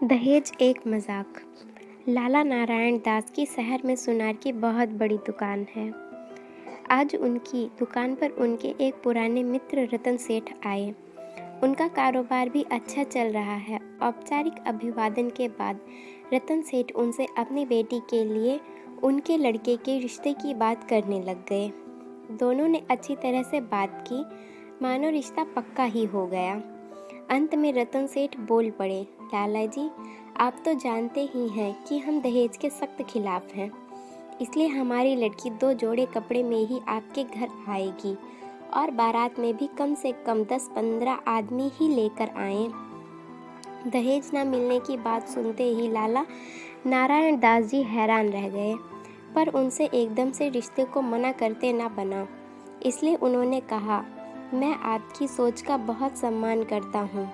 दहेज एक मजाक। लाला नारायण दास की शहर में सुनार की बहुत बड़ी दुकान है। आज उनकी दुकान पर उनके एक पुराने मित्र रतन सेठ आए। उनका कारोबार भी अच्छा चल रहा है। औपचारिक अभिवादन के बाद रतन सेठ उनसे अपनी बेटी के लिए उनके लड़के के रिश्ते की बात करने लग गए। दोनों ने अच्छी तरह से बात की, मानो रिश्ता पक्का ही हो गया। अंत में रतन सेठ बोल पड़े, लाला जी, आप तो जानते ही हैं कि हम दहेज के सख्त खिलाफ हैं। इसलिए हमारी लड़की 2 जोड़े कपड़े में ही आपके घर आएगी और बारात में भी कम से कम 10-15 आदमी ही लेकर आएं। दहेज न मिलने की बात सुनते ही लाला नारायण दास जी हैरान रह गए, पर उनसे एकदम से रिश्ते को मना करते ना बना। इसलिए उन्होंने कहा, मैं आपकी सोच का बहुत सम्मान करता हूँ।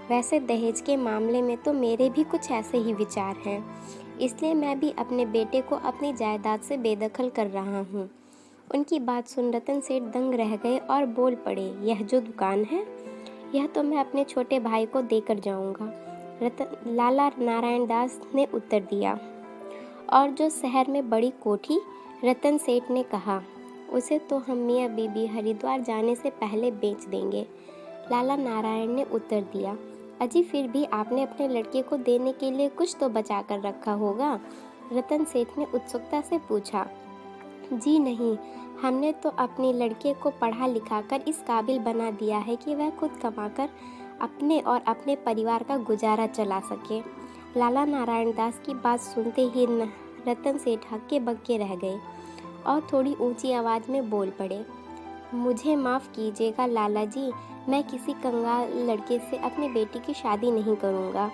वैसे दहेज के मामले में तो मेरे भी कुछ ऐसे ही विचार हैं। इसलिए मैं भी अपने बेटे को अपनी जायदाद से बेदखल कर रहा हूँ। उनकी बात सुन रतन सेठ दंग रह गए और बोल पड़े, यह जो दुकान है, यह तो मैं अपने छोटे भाई को देकर जाऊँगा। लाला नारायण दास ने उत्तर दिया। और जो शहर में बड़ी कोठी? रतन सेठ ने कहा, उसे तो हम मियाँ बीबी हरिद्वार जाने से पहले बेच देंगे। लाला नारायण ने उत्तर दिया, अजी फिर भी आपने अपने लड़के को देने के लिए कुछ तो बचा कर रखा होगा। रतन सेठ ने उत्सुकता से पूछा, जी नहीं, हमने तो अपने लड़के को पढ़ा लिखा कर इस काबिल बना दिया है कि वह खुद कमाकर अपने और अपने परिवार का गुजारा चला सके। लाला नारायण दास की बात सुनते ही रतन सेठ हक्के बक्के रह गए और थोड़ी ऊंची आवाज़ में बोल पड़े, मुझे माफ़ कीजिएगा लाला जी, मैं किसी कंगाल लड़के से अपनी बेटी की शादी नहीं करूँगा।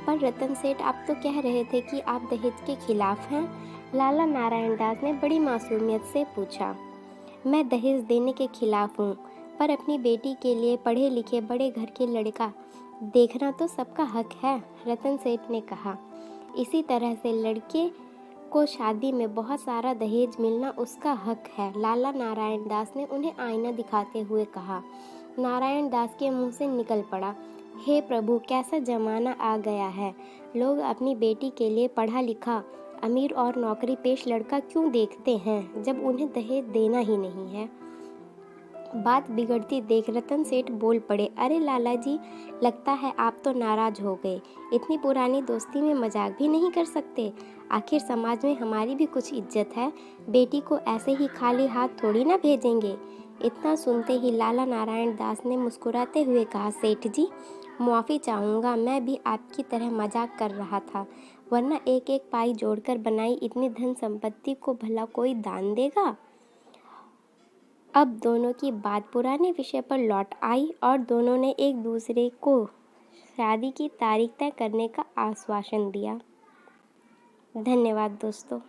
पर रतन सेठ, आप तो कह रहे थे कि आप दहेज के खिलाफ हैं। लाला नारायण दास ने बड़ी मासूमियत से पूछा, मैं दहेज देने के खिलाफ हूँ, पर अपनी बेटी के लिए पढ़े लिखे बड़े घर के लड़का देखना तो सबका हक है। रतन सेठ ने कहा, इसी तरह से लड़के को शादी में बहुत सारा दहेज मिलना उसका हक है। लाला नारायण दास ने उन्हें आईना दिखाते हुए कहा। नारायण दास के मुंह से निकल पड़ा, हे प्रभु, कैसा जमाना आ गया है। लोग अपनी बेटी के लिए पढ़ा लिखा, अमीर और नौकरी पेश लड़का क्यों देखते हैं, जब उन्हें दहेज देना ही नहीं है। बात बिगड़ती देख रतन सेठ बोल पड़े, अरे लाला जी, लगता है आप तो नाराज हो गए। इतनी पुरानी दोस्ती में मजाक भी नहीं कर सकते। आखिर समाज में हमारी भी कुछ इज्जत है। बेटी को ऐसे ही खाली हाथ थोड़ी ना भेजेंगे। इतना सुनते ही लाला नारायण दास ने मुस्कुराते हुए कहा, सेठ जी, मुआफ़ी चाहूँगा, मैं भी आपकी तरह मजाक कर रहा था, वरना एक एक पाई जोड़कर बनाई इतनी धन संपत्ति को भला कोई दान देगा। अब दोनों की बात पुराने विषय पर लौट आई और दोनों ने एक दूसरे को शादी की तारीख तय करने का आश्वासन दिया। धन्यवाद दोस्तों।